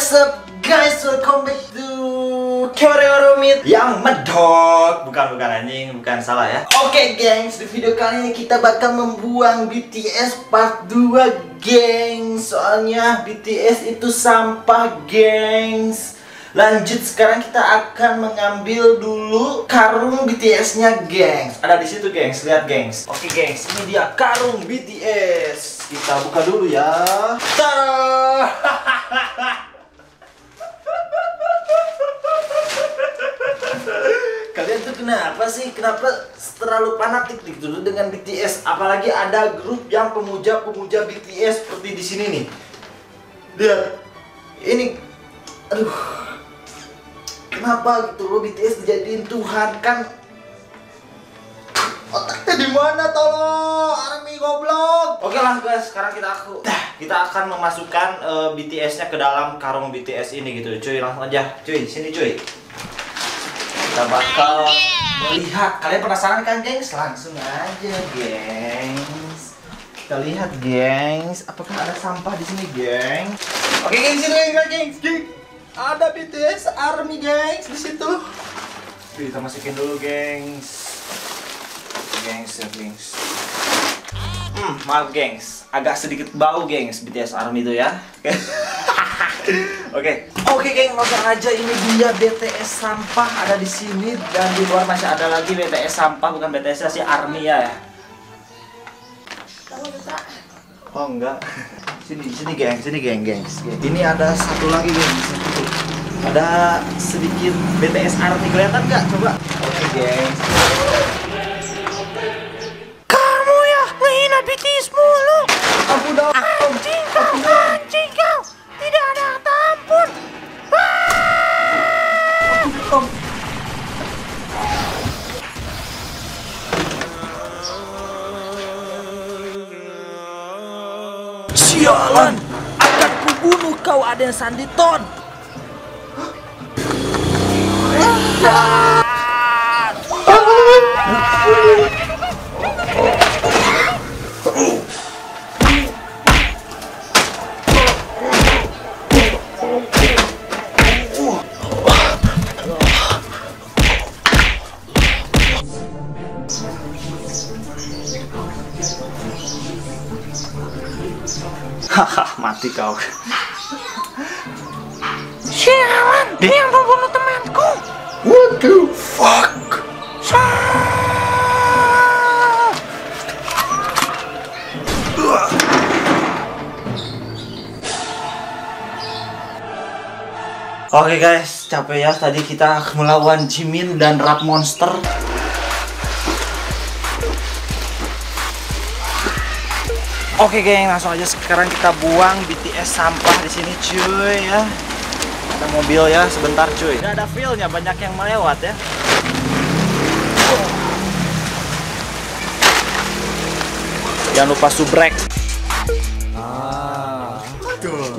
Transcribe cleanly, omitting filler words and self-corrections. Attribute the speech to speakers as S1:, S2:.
S1: What's up guys, welcome back to Kewaromit yang medok. Bukan anjing, bukan salah ya. Oke gengs, di video kali ini kita bakal membuang BTS part 2 gengs. Soalnya BTS itu sampah gengs. Lanjut, sekarang kita akan mengambil dulu karung BTS-nya gengs. Ada di situ gengs, lihat gengs. Oke gengs, ini dia karung BTS. Kita buka dulu ya. Tada! Kalian tuh kenapa sih? Kenapa terlalu fanatik gitu dengan BTS? Apalagi ada grup yang pemuja-pemuja BTS seperti di sini nih. Lihat. Ini aduh. Kenapa gitu loh BTS dijadiin Tuhan kan? Otaknya di mana tolong? Army goblok. Oke lah guys, sekarang kita akan memasukkan BTS-nya ke dalam karung BTS ini gitu. Cuy, langsung aja. Cuy, sini cuy. Kita bakal melihat. Kalian penasaran kan, gengs? Langsung aja, gengs. Kita lihat, gengs. Apakah ada sampah di sini, gengs? Oke, gengs, ini gengs. Ada BTS Army, gengs, di situ. Kita masukin dulu, gengs. Gengs. Maaf, gengs. Agak sedikit bau, gengs, BTS Army itu ya. Oke, geng, langsung aja. Ini dia BTS sampah ada di sini, dan di luar masih ada lagi BTS sampah, bukan BTS si Army ya. Oh enggak. Sini geng. Ini ada satu lagi, geng. Ada sedikit BTS Army, kelihatan nggak? Coba. Oke, geng.
S2: Kamu ya ngehina BTS mulu.
S1: Ampun dong.
S2: Anjing kau. Tidak ada kata ampun.
S1: Sialan,
S2: Akan kubunuh kau, Aden Sanditon.
S1: Haha, mati kau.
S2: Sialan, dia yang membunuh temanku.
S1: What the fuck? Oke guys, capek ya. Tadi kita melawan Jimin dan Rap Monster. Oke geng, langsung aja sekarang kita buang BTS sampah di sini cuy ya. Ada mobil ya, sebentar cuy. Udah ada feel-nya, banyak yang melewat ya. Jangan lupa subrek. Aduh.